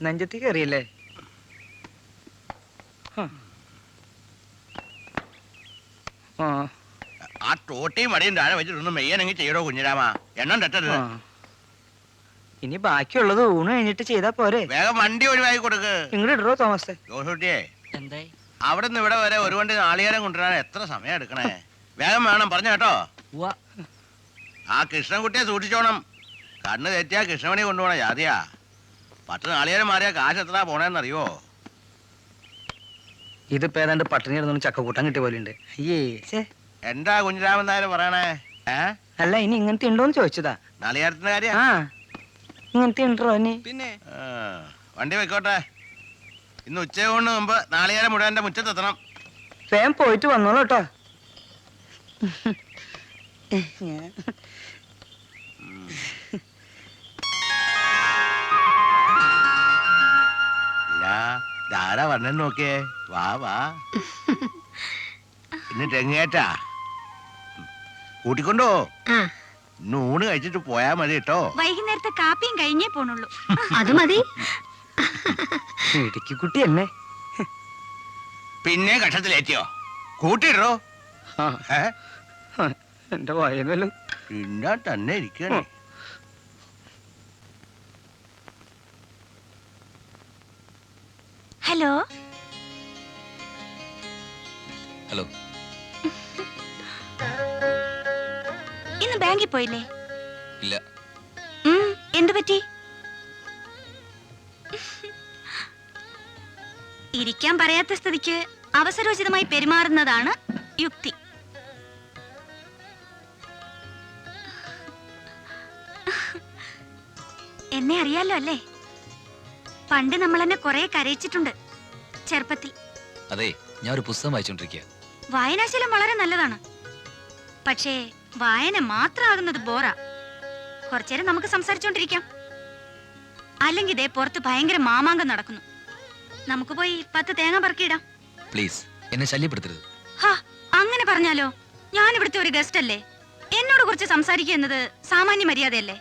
നെഞ്ചത്തി കയറിയല്ലേ? ആ തോട്ടിയും മടിയും താഴെ വെച്ചിട്ടൊന്നും മെയ്യാനെങ്കിൽ ചെയ്യടോ കുഞ്ഞിരാമ. എണ്ണം തെറ്റരുത്. ഇനി ബാക്കിയുള്ളത് ഊണ് കഴിഞ്ഞിട്ട് ചെയ്താ പോരെ? വേഗം വണ്ടി ഒഴിവാക്കി കൊടുക്ക്. ഇങ്ങോട്ട് ഇടറോ തോമസേ. ജോസൂട്ടിയെ, എന്തായി? അവിടെ നിന്ന് ഇവിടെ വരെ ഒരു വണ്ടി നാളികേരം കൊണ്ടുവരാൻ എത്ര സമയം എടുക്കണേ? വേഗം വേണം, പറഞ്ഞു കേട്ടോ. ആ കൃഷ്ണൻകുട്ടിയെ സൂക്ഷിച്ചോണം. കണ്ണ് തെറ്റിയാ കൃഷ്ണമണി കൊണ്ടുപോകണം ജാതിയാ. 10 നാളികേരം മാറിയാ കാശ് എത്ര പോണേന്നറിയോ? ഇതിപ്പോ ഏതാണ്ട് പട്ടിണി കിടന്നു ചക്കക്കൂട്ടം കിട്ടിയ പോലെ ഉണ്ട്. അയ്യേ, എന്താ കുഞ്ഞിരാമൻ നായർ പറയണേ? അല്ല, ഇനി ഇങ്ങനത്തെ ഉണ്ടോന്ന് ചോദിച്ചതാ. നാളികേരത്തിന്റെ കാര്യ? ഇങ്ങനത്തെ ഉണ്ടോ? പിന്നെ വണ്ടി വെക്കോട്ടെ. ഇന്ന് ഉച്ചയൂണിന് മുമ്പ് നാളികേരം മുഴുവൻ എന്റെ മുറ്റത്തെത്തണം. വേഗം പോയിട്ട് വന്നോളൂ കേട്ടോ. ധാരാ വണ്ണം നോക്കിയേ. വാ വാ. ഇന്ന് തെങ്ങേറ്റാ കൂട്ടിക്കൊണ്ടോ. ഊണ് കഴിച്ചിട്ട് പോയാ മതി കേട്ടോ. വൈകുന്നേരത്തെ കാപ്പിയും കഴിഞ്ഞേ പോണുള്ളൂ. അത് മതി. ഇടുക്കി കുട്ടി എന്നെ പിന്നെ കക്ഷത്തിലേറ്റിയോ? കൂട്ടിയിടോ. എന്റെ വയനല്ലോ പിന്നെ തന്നെ ഇരിക്കണേ. Hello hello. ഇന്ന് ബാങ്കിൽ പോയില്ലേ? ഇല്ല. എന്തു പറ്റി? ഇരിക്കാൻ പറയാത്ത സ്ഥിതിക്ക് അവസരോചിതമായി പെരുമാറുന്നതാണ് യുക്തി. എന്നെ അറിയാലോ അല്ലേ? പണ്ട് നമ്മൾ എന്നെ കുറെ കരയിച്ചിട്ടുണ്ട് ചെറുപ്പത്തിൽ. അതെ, ഞാൻ ഒരു പുസ്തകം വായിച്ചോണ്ടിരിക്കുക. വായനാശീലം വളരെ നല്ലതാണ്. പക്ഷേ വായന മാത്രമാകുന്നത് ബോറാ. കുറച്ചേരം നമുക്ക് സംസാരിച്ചോണ്ടിരിക്കാം. അല്ലെങ്കിൽ ഇതേ പുറത്ത് ഭയങ്കര മാമാങ്കം നടക്കുന്നു. നമുക്ക് പോയി 10 തേങ്ങ പറക്കിയിടാം. പ്ലീസ്, എന്നെ ശല്യപ്പെടുത്തരുത്. അങ്ങനെ പറഞ്ഞാലോ? ഞാൻ ഇവിടുത്തെ ഒരു ഗസ്റ്റ് അല്ലേ. എന്നോട് കുറിച്ച് സംസാരിക്കുക എന്നത് സാമാന്യ മര്യാദയല്ലേ?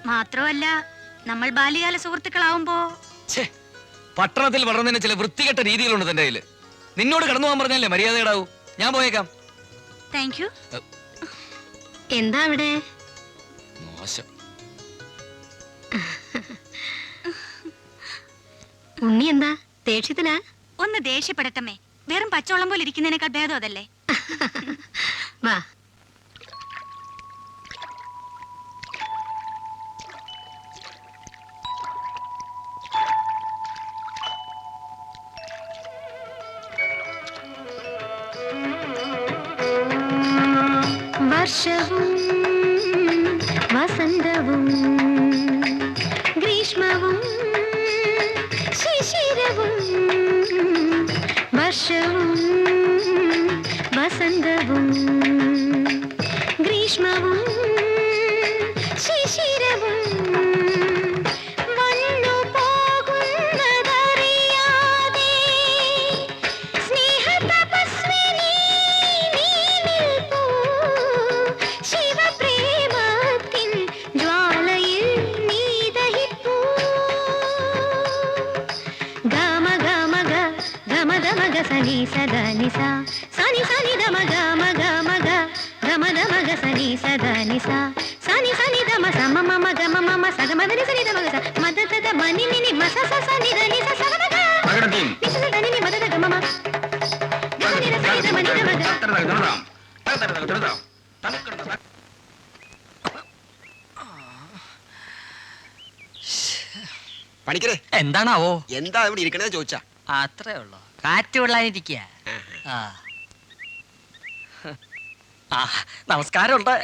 മാത്രമല്ല, നമ്മൾ ബാല്യകാല സുഹൃത്തുക്കളാവുമ്പോ. പട്ടണത്തിൽ വളർന്നതിന് ചില വൃത്തികെട്ട രീതികളുണ്ട് തന്റെ കയ്യില്. നിന്നോട് കടന്നു പോകാൻ പറഞ്ഞല്ലേ മര്യാദയിടാവൂ. ഞാൻ പോയേക്കാം. Thank you. എന്താ അവിടെ? മോശം. ഉണ്ണി എന്താ ദേഷ്യത്തിലാ? ഒന്ന് ദേഷ്യപ്പെടട്ടമേ. വെറും പച്ചവെള്ളം പോലെ ഇരിക്കുന്നതിനേക്കാൾ ഭേദം അതല്ലേ. വാ. വർഷവും വസന്തവും ഗ്രീഷ്മവും ശിശിരവും. വർഷവും വസന്തവും ഗ്രീഷ്മവും ശിശിരവും. വന്നു പോകുന്നതറിയാതെ സ്നേഹതപസ്വിനി നീ നിൽപ്പൂ. ശിവപ്രേമത്തിൻ ജ്വാലയിൽ നീ ദഹിപ്പൂ. ഗമ ഗമ ഗ ഗമ ദമ ഗ സനി സദാ നിസ സനി സനി ദമ ഗമ ഗമ ഗ ഗമ ദമ ഗ സനി സദാ നിസ സനി സനി ദമ സമ മമ ഗമ മമ സഗ മദ നി സനി ദമ ഗ സ മദ തദ മനി നി നി മസ സ സനി ര നി സ സ മ ഗ നി സ ത നി നി മദ ത ഗ മ മ ഗമ നി ര സനി ദമ നി ദമ ഗ. പണിക്കരെ എന്താണാവോ? എന്താ ഇവിടെ ഇരിക്കണേ ചോദിച്ചാ? അത്രേ ഉള്ളൂ. കാറ്റ് കൊള്ളാനിരിക്കുക. നമസ്കാരമുണ്ട്.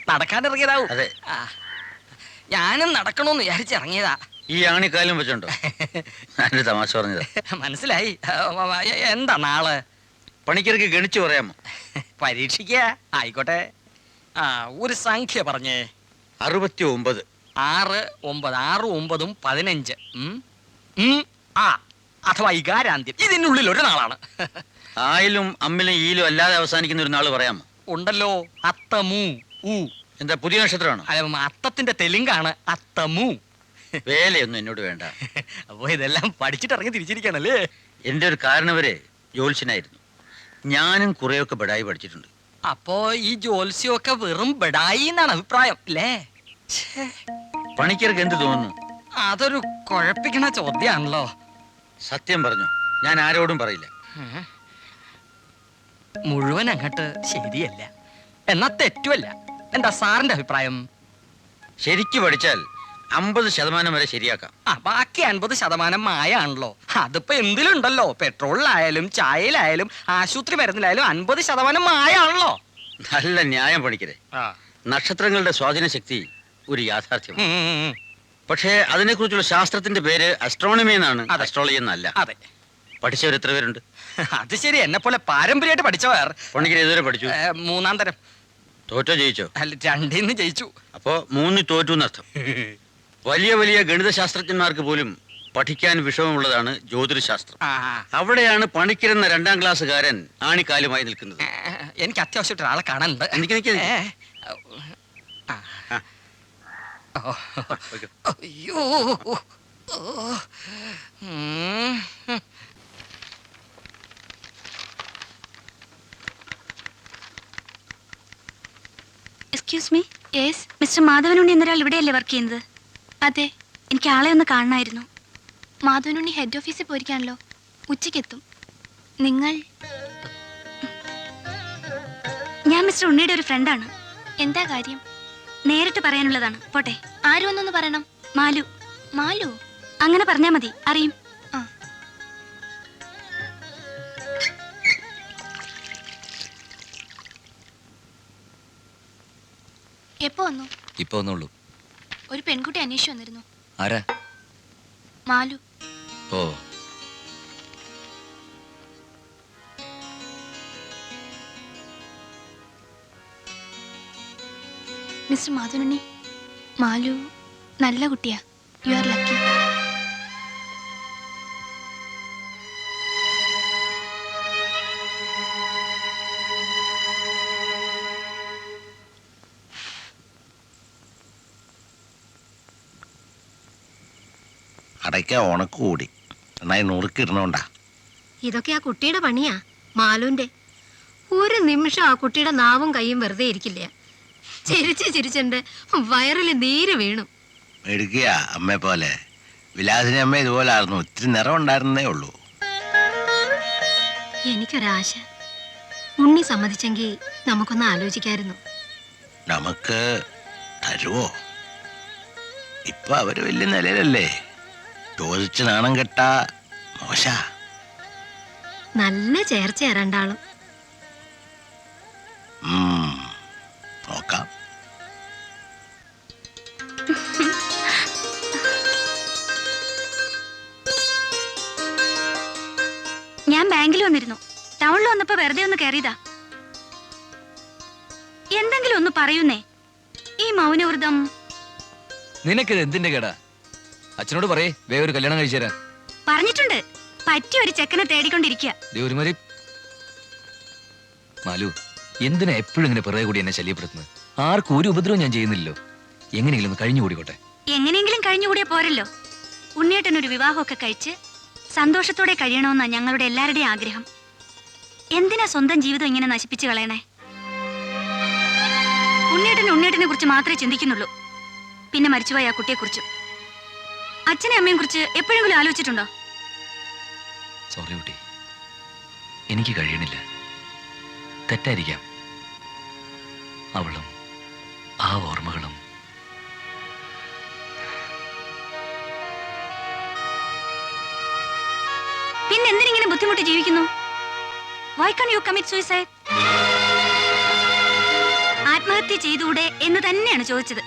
നടക്കാനിറങ്ങിയതാവും. അതെ, ഞാനും നടക്കണമെന്ന് വിചാരിച്ചിറങ്ങിയതാ. ഈ ആണിക്കാലും വെച്ചോണ്ടോ? ഞാനൊരു തമാശ പറഞ്ഞതാ. മനസ്സിലായി. എന്താ നാളെ? പണിക്കർക്ക് ഗണിച്ചു പറയാമോ? പരീക്ഷിക്കുക. ആയിക്കോട്ടെ. ഒരു സംഖ്യ പറഞ്ഞേ. 69. 6 9 6 9 15. അഥവാ ഇകാരാന്ത്യം. ഇതിനുള്ളിൽ ഒരു നാളാണ്. ആയിലും അമ്മിലും ഈലും അല്ലാതെ അവസാനിക്കുന്ന ഒരു നാള് പറയാമോ? ഉണ്ടല്ലോ, അത്തമു. എന്താ പുതിയ നക്ഷത്രമാണോ? അത്തത്തിന്റെ തെലുങ്കാണ് അത്തമു. വേലയൊന്നും എന്നോട് വേണ്ട. അപ്പോ ഇതെല്ലാം പഠിച്ചിട്ട് ഇറങ്ങി തിരിച്ചിരിക്കാണല്ലേ? എൻ്റെ ഒരു കാരണവരെ ജ്യോത്സ്യനായിരുന്നു. ഞാനും കുറെയൊക്കെ ബടായി പഠിച്ചിട്ടുണ്ട്. അപ്പോ ഈ ജോത്സ്യമൊക്കെ വെറും ബെടായി എന്നാണ് അഭിപ്രായം അല്ലേ? പണിക്കർക്ക് എന്ത് തോന്നുന്നു? അതൊരു കുഴപ്പിക്കണ ചോദ്യാണല്ലോ. സത്യം പറഞ്ഞു, ഞാൻ ആരോടും പറയില്ല. മുഴുവൻ അങ്ങോട്ട് ശരിയല്ല, എന്നാ തെറ്റുമല്ല. എന്താ സാറിന്റെ അഭിപ്രായം? ശരിക്ക് പഠിച്ചാൽ 50% വരെ ശരിയാക്കാം. ബാക്കി 50% മായാണല്ലോ. അതിപ്പോ എന്തിലുണ്ടല്ലോ, പെട്രോളിലായാലും ചായയിലായാലും ആശുപത്രി മരുന്നിലായാലും 50% മായാണല്ലോ. നല്ല ന്യായം പണിക്കരെ. നക്ഷത്രങ്ങളുടെ സ്വാധീന ശക്തി ഒരു യാഥാർത്ഥ്യമാണ്. പക്ഷേ അതിനെക്കുറിച്ചുള്ള ശാസ്ത്രത്തിന്റെ പേര് അസ്ട്രോണമി എന്നാണ്, അസ്ട്രോളജി എന്നല്ല. അതെ. പഠിച്ചവർ എത്ര പേരുണ്ട്? അത് ശരി, എന്നെ പോലെ പാരമ്പര്യമായിട്ട് പഠിച്ചവർ. പണിക്കര് ഏതുവരെ പഠിച്ചു? 3-ാം തരം. തോറ്റോ ജയിച്ചോ? അല്ല, 2-ന്ന് ജയിച്ചു. അപ്പോ 3 തോറ്റു എന്നർത്ഥം. വലിയ വലിയ ഗണിത ശാസ്ത്രജ്ഞന്മാർക്ക് പോലും പഠിക്കാൻ വിഷമമുള്ളതാണ് ജ്യോതിഷശാസ്ത്രം. അവിടെയാണ് പണിക്കരെന്ന 2-ാം ക്ലാസ്സുകാരൻ ആണിക്കാലുമായി നിൽക്കുന്നത്. എനിക്ക് അത്യാവശ്യമായിട്ട് ഒരാളെ കാണാനുണ്ട്. എനിക്ക് അയ്യോ. Excuse me. Yes. Mister Madhavanunni എന്നൊരാൾ ഇവിടെയല്ലേ വർക്ക് ചെയ്യുന്നത്? അതെ. എനിക്ക് ആളെ ഒന്ന് കാണണമായിരുന്നു. മാധവനുണ്ണി ഹെഡ് ഓഫീസിൽ പോയിരിക്കാണല്ലോ, ഉച്ചയ്ക്കെത്തും. നിങ്ങൾ? ഞാൻ മിസ്റ്റർ ഉണ്ണിയുടെ ഒരു ഫ്രണ്ടാണ്. എന്താ കാര്യം? നേരിട്ട് പറയാനുള്ളതാണ്. പോട്ടെ. ആരും ഒന്നൊന്ന് പറയണം. മാലു. മാലു? അങ്ങനെ പറഞ്ഞാ മതി, അറിയും. ആ. എപ്പോ വന്നു? ഇപ്പൊ ഒന്നുള്ളൂ. ഒരു പെൺകുട്ടി അന്വേഷിച്ചു വന്നിരുന്നു. ആരാ? മാലു. ഓ. മിസ്റ്റർ മാധവനുണ്ണി, മാലു നല്ല കുട്ടിയാ. You are lucky. അടയ്ക്ക ഉണക്ക് കൂടി എന്നായി നുറുക്കിടണോണ്ടാ. ഇതൊക്കെ ആ കുട്ടിയുടെ പണിയാ, മാലുവിന്റെ. ഒരു നിമിഷം ആ കുട്ടിയുടെ നാവും കൈയും വെറുതെ ഇരിക്കില്ല. ചിരിച്ച് ചിരിച്ചെന്റെ വയറിൽ നീര് വീണു. എടുക്കുക അമ്മയെ പോലെ. വിലാസിനി അമ്മ ഇതുപോലെ ആയിരുന്നു, ഇത്തിരി നിറം ഉണ്ടായിരുന്നേ ഉള്ളൂ. എനിക്കൊരാശ, ഉണ്ണി സമ്മതിച്ചെങ്കിൽ നമുക്കൊന്ന് ആലോചിക്കായിരുന്നു. നമുക്ക് തരുവോ? ഇപ്പൊ അവര് വലിയ നിലയിലല്ലേ, ചോദിച്ച് നാണം കെട്ടാ മോശ. നല്ല ചേർച്ചയാ രണ്ടാളും. നോക്കാം. ഞാൻ ബാങ്കിൽ വന്നിരുന്നു. ടൗണിൽ വന്നപ്പോ വെറുതെ ഒന്ന് കയറിയതാ. എന്തെങ്കിലും ഒന്ന് പറയുന്നേ. ഈ മൗനവ്രതം. നിനക്കിത് എന്തിന്റെ കേടാ? അച്ഛനോട് പറയേ, വേഗം ഒരു കല്യാണം കഴിച്ചു തരാൻ. പറഞ്ഞിട്ടുണ്ട്. പറ്റിയ ഒരു ചെക്കനെ തേടിക്കൊണ്ടിരിക്കുക. മാലു, എന്തിനാ എപ്പോഴും ഇങ്ങനെ പിറകെ കൂടി എന്നെ ശല്യപ്പെടുത്തുന്നത്? ആർക്കും ഒരു ഉപദ്രവം ഞാൻ ചെയ്യുന്നില്ലല്ലോ. എങ്ങനെയെങ്കിലും ഒന്ന് കഴിഞ്ഞു കൂടിക്കോട്ടെ. എങ്ങനെയെങ്കിലും കഴിഞ്ഞുകൂടിയാ പോരല്ലോ. ഉണ്ണിയേട്ടനൊരു വിവാഹമൊക്കെ കഴിച്ച് സന്തോഷത്തോടെ കഴിയണമെന്നാ ഞങ്ങളുടെ എല്ലാവരുടെയും ആഗ്രഹം. എന്തിനാ സ്വന്തം ജീവിതം ഇങ്ങനെ നശിപ്പിച്ചു കളയണേ? ഉണ്ണിയേട്ടനെ കുറിച്ച് മാത്രമേ ചിന്തിക്കുന്നുള്ളൂ. പിന്നെ മരിച്ചുപോയ ആ കുട്ടിയെക്കുറിച്ചും. അച്ഛനെ അമ്മയും കുറിച്ച് എപ്പോഴെങ്കിലും ആലോചിച്ചിട്ടുണ്ടോ? സോറി കുട്ടി, എനിക്ക് കഴിയണില്ല. തെറ്റായിരിക്കാം. അവളും ആ ഓർമ്മകളും. പിന്നെ എന്തിനിങ്ങനെ ബുദ്ധിമുട്ടി ജീവിക്കുന്നു? Why can't you commit suicide? ആത്മഹത്യ ചെയ്തുകൂടെ എന്ന് തന്നെയാണ് ചോദിച്ചത്.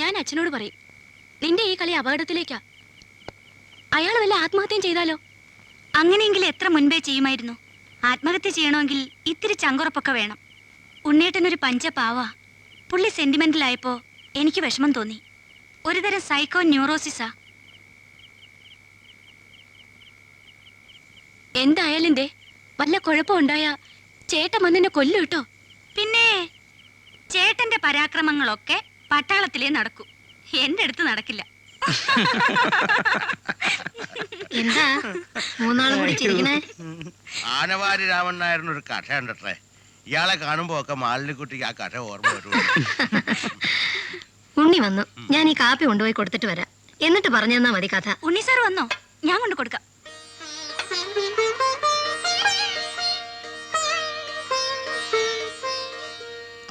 ഞാൻ അച്ഛനോട് പറയും, നിന്റെ ഈ കളി അപകടത്തിലേക്കാ. അയാൾ വല്ല ആത്മഹത്യം ചെയ്താലോ? അങ്ങനെയെങ്കിൽ എത്ര മുൻപേ ചെയ്യുമായിരുന്നു. ആത്മഹത്യ ചെയ്യണമെങ്കിൽ ഇത്തിരി ചങ്കുറപ്പൊക്കെ വേണം. ഉണ്ണേട്ടനൊരു പഞ്ചപാവാ. പുള്ളി സെന്റിമെന്റലായപ്പോ എനിക്ക് വിഷമം തോന്നി. ഒരുതരം സൈക്കോ ന്യൂറോസിസാ. എന്തായാലും ദേ വല്ല കുഴപ്പമുണ്ടായ ചേട്ടൻ വന്നെന്നെ കൊല്ലു കേട്ടോ. പിന്നെ ചേട്ടന്റെ പരാക്രമങ്ങളൊക്കെ പട്ടാളത്തിലേ നടക്കൂ, എന്റെ അടുത്ത് നടക്കില്ല. എന്താ മൂന്നാളും കൂടി ചിരിക്കണേ? ആനവാരി രാമൻ നായറിന് ഒരു കഥ ഉണ്ടത്രേ. ഇയാളെ കാണുമ്പോ ഒക്കെ മാലിനിക്കുട്ടിക്ക് ആ കഥ ഓർമ്മ വരുള്ളൂ. ഉണ്ണി വന്നു, ഞാൻ ഈ കാപ്പി കൊണ്ടുപോയി കൊടുത്തിട്ട് വരാം. എന്നിട്ട് പറഞ്ഞു തന്നാ മതി കഥ. ഉണ്ണി സാർ വന്നോ? ഞാൻ കൊണ്ട് കൊടുക്കാം.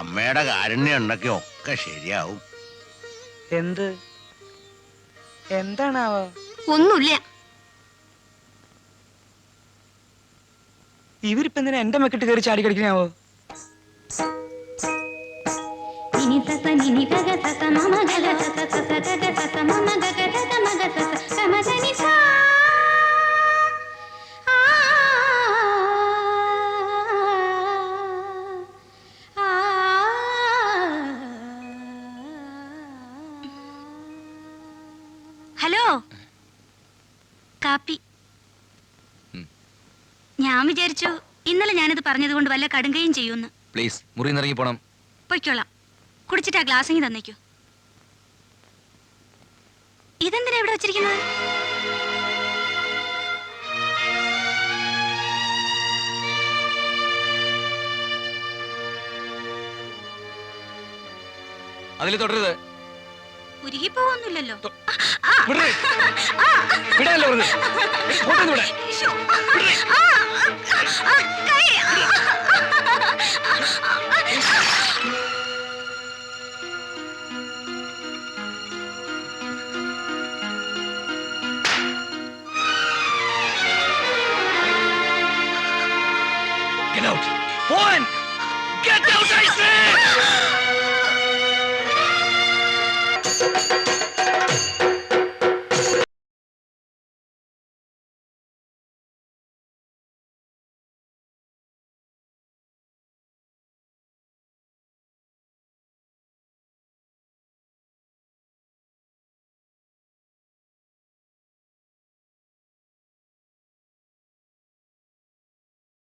അമ്മയുടെ കാരുണ്യം ഉണ്ടെങ്കിൽ ഒക്കെ ശരിയാവും. എന്ത് എന്താണാവോ? ഒന്നുമില്ല. ഇവരിപ്പോ എന്തിനാ എന്റെ മെക്കിട്ട് കയറി ചാടി കളിക്കണാവോ? ഹലോ, കാപ്പി. ഞാൻ വിചാരിച്ചു ഇന്നലെ ഞാനിത് പറഞ്ഞത് കൊണ്ട് വല്ല കടുങ്കയും ചെയ്യുമെന്ന്. പ്ലീസ് മുറിയിൽ നിന്ന് ഇറങ്ങി പോണം. പൊയ്ക്കോളാം. കുടിച്ചിട്ട് ആ ഗ്ലാസ്സിങ്ങി തന്നേക്കൂ. ഇതെന്തിനാ ഇവിടെ വെച്ചിരിക്കുന്നത്? അതിൽ തുടരുത്. ഉരുകി പോവൊന്നുമില്ലല്ലോ. വിടല്ലോ പറഞ്ഞത്. ശ്ശോ. കൈ. Get out! One! Get out, I say!